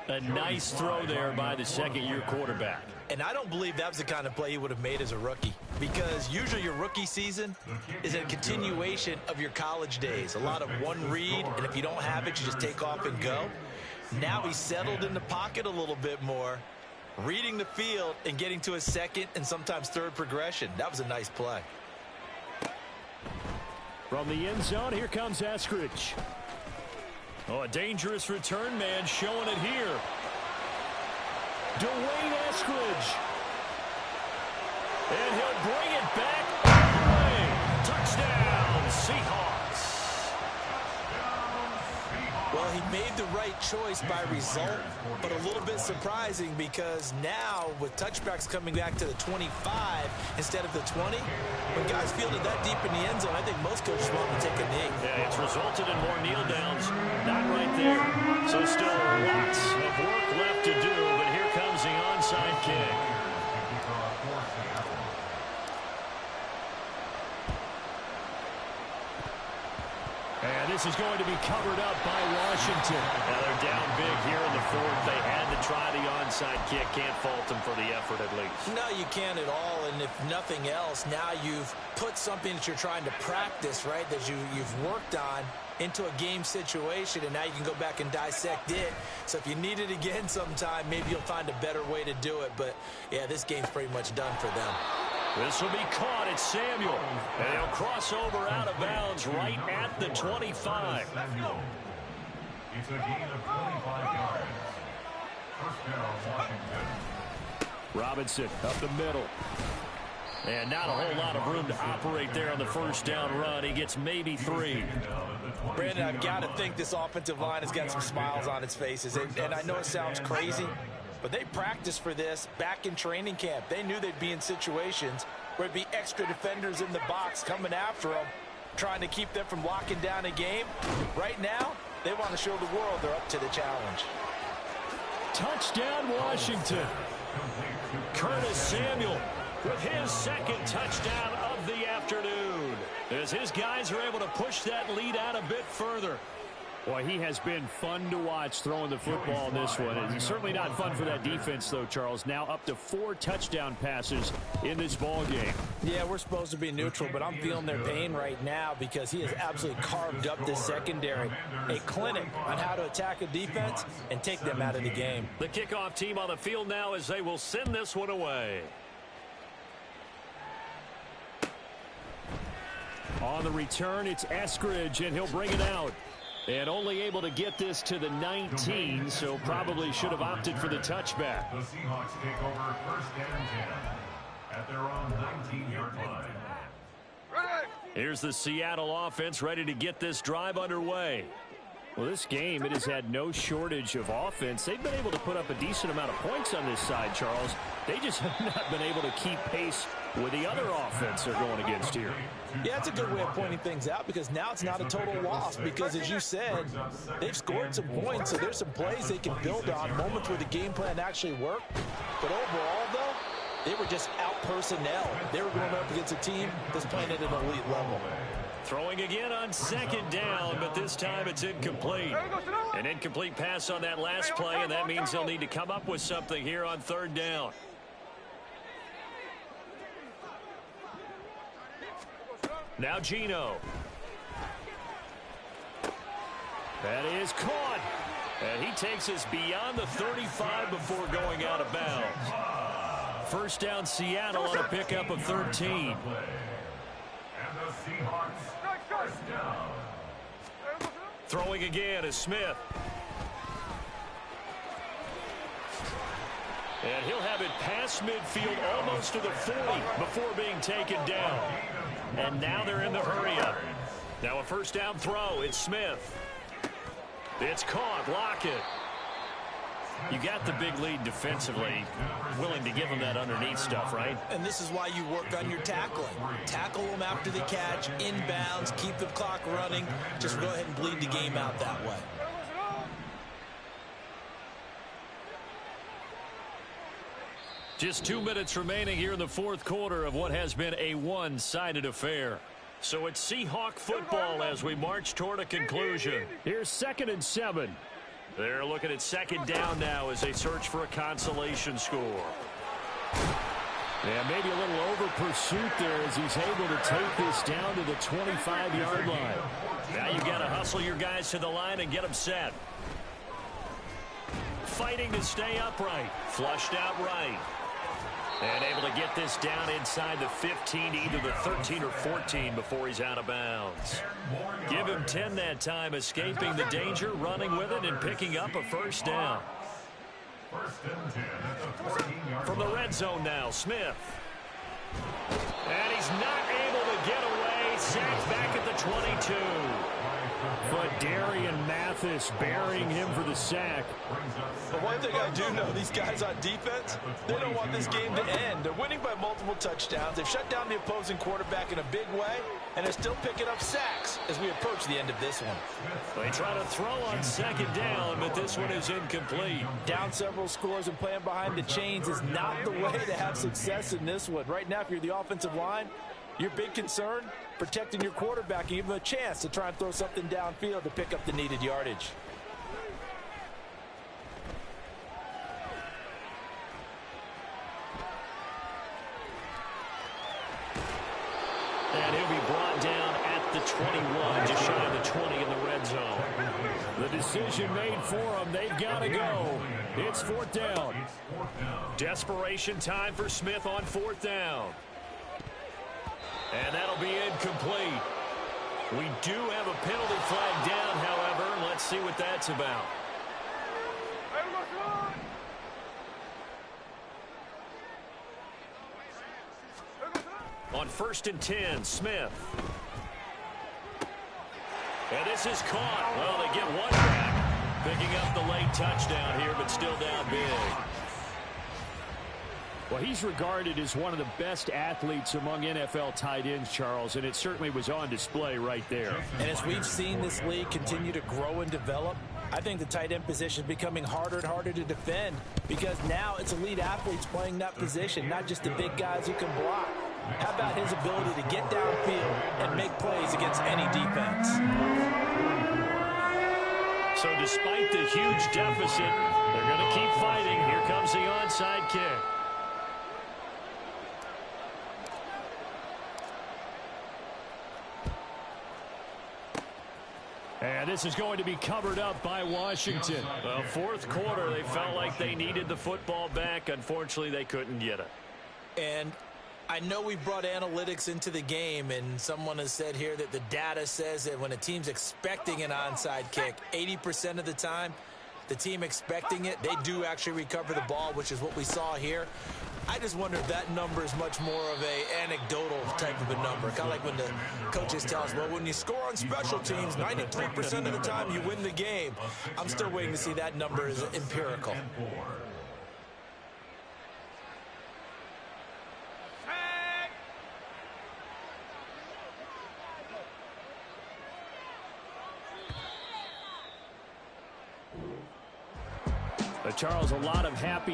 A nice throw there by the 2nd-year quarterback. And I don't believe that was the kind of play he would have made as a rookie, because usually your rookie season is a continuation of your college days. A lot of one read, and if you don't have it, you just take off and go. Now he's settled in the pocket a little bit more, reading the field and getting to his 2nd and sometimes 3rd progression. That was a nice play. From the end zone, here comes Eskridge. Oh, a dangerous return man showing it here. Dwayne Eskridge. And he'll bring it back all the way. Touchdown, Seahawks. Well, he made the right choice by result, but a little bit surprising because now with touchbacks coming back to the 25 instead of the 20, when guys fielded that deep in the end zone, I think most coaches want to take a knee. Yeah, it's resulted in more kneel downs. Not right there. So still lots of work left to do, but here comes the onside kick. And this is going to be covered up by Washington. Now they're down big here in the 4th. They had to try the onside kick. Can't fault them for the effort at least. No, you can't at all. And if nothing else, now you've put something that you're trying to practice, right, that you've worked on into a game situation, and now you can go back and dissect it. So if you need it again sometime, maybe you'll find a better way to do it. But, yeah, this game's pretty much done for them. This will be caught at Samuel. And he'll cross over out of bounds right at the 25. It's a gain of 25 yards. 1st down, Washington. Robinson up the middle. And not a whole lot of room to operate there on the first down run. He gets maybe 3. Brandon, I've got to think this offensive line has got some smiles on its faces. And I know it sounds crazy, but they practiced for this back in training camp. They knew they'd be in situations where there'd be extra defenders in the box coming after them, trying to keep them from locking down a game. Right now, they want to show the world they're up to the challenge. Touchdown, Washington. Curtis Samuel with his second touchdown of the afternoon, as his guys are able to push that lead out a bit further. Boy, he has been fun to watch throwing the football in this one. It's certainly not fun for that defense, though, Charles. Now up to 4 touchdown passes in this ball game. Yeah, we're supposed to be neutral, but I'm feeling their pain right now because he has absolutely carved up this secondary. A clinic on how to attack a defense and take them out of the game. The kickoff team on the field now as they will send this one away. On the return, it's Eskridge, and he'll bring it out. And only able to get this to the 19, so probably should have opted for the touchback. The Seahawks take over 1st and 10 at their own 19-yard line. Here's the Seattle offense ready to get this drive underway. Well, this game, it has had no shortage of offense. They've been able to put up a decent amount of points on this side, Charles. They just have not been able to keep pace with the other offense they're going against here. Yeah, it's a good way of pointing things out because now it's not a total loss because, as you said, they've scored some points, so there's some plays they can build on, moments where the game plan actually worked. But overall, though, they were just out personnel. They were going up against a team that's playing at an elite level. Throwing again on 2nd down, but this time it's incomplete. An incomplete pass on that last play, and that means they'll need to come up with something here on 3rd down. Now Geno. That is caught. And he takes us beyond the 35 before going out of bounds. First down, Seattle on a pickup of 13. And the Seahawks, 1st down. Throwing again is Smith. And he'll have it past midfield almost to the 40 before being taken down. And now they're in the hurry-up. Now a 1st down throw. It's Smith. It's caught. Lockett. You got the big lead defensively. Willing to give them that underneath stuff, right? And this is why you work on your tackling. Tackle them after the catch, inbounds, keep the clock running. Just go ahead and bleed the game out that way. Just 2 minutes remaining here in the 4th quarter of what has been a one-sided affair. So it's Seahawk football as we march toward a conclusion. Here's 2nd and 7. They're looking at 2nd down now as they search for a consolation score. Yeah, maybe a little over pursuit there as he's able to take this down to the 25-yard line. Now you've got to hustle your guys to the line and get them set. Fighting to stay upright. Flushed out right. And able to get this down inside the 15 to either the 13 or 14 before he's out of bounds. Give him 10 that time, escaping the danger, running with it, and picking up a 1st down. 1st and 10 at the 14-yard From the red zone now, Smith. And he's not able to get away. Sacked back at the 22. But Darian Mathis burying him for the sack. But one thing I do know, these guys on defense, they don't want this game to end. They're winning by multiple touchdowns. They've shut down the opposing quarterback in a big way, and they're still picking up sacks as we approach the end of this one. They try to throw on 2nd down, but this one is incomplete. Down several scores and playing behind the chains is not the way to have success in this one. Right now, if you're the offensive line, your big concern, protecting your quarterback and give him a chance to try and throw something downfield to pick up the needed yardage. And he'll be brought down at the 21, just shy of the 20 in the red zone. The decision made for them. They've got to go. It's 4th down. Desperation time for Smith on 4th down. And that'll be incomplete. We do have a penalty flag down, however. Let's see what that's about. On 1st and 10, Smith. And this is caught. Well, they get one back. Picking up the late touchdown here, but still down big. Well, he's regarded as one of the best athletes among NFL tight ends, Charles, and it certainly was on display right there. And as we've seen this league continue to grow and develop, I think the tight end position is becoming harder and harder to defend because now it's elite athletes playing that position, not just the big guys who can block. How about his ability to get downfield and make plays against any defense? So despite the huge deficit, they're going to keep fighting. Here comes the onside kick. And this is going to be covered up by Washington. Well, fourth quarter, they felt like they needed the football back. Unfortunately, they couldn't get it. And I know we brought analytics into the game, and someone has said here that the data says that when a team's expecting an onside kick, 80% of the time, the team expecting it, they do actually recover the ball, which is what we saw here. I just wonder if that number is much more of a anecdotal type of a number. Kind of like when the coaches tell us, well, when you score on special teams, 93% of the time you win the game. I'm still waiting to see that number is empirical. Charles, a lot of happy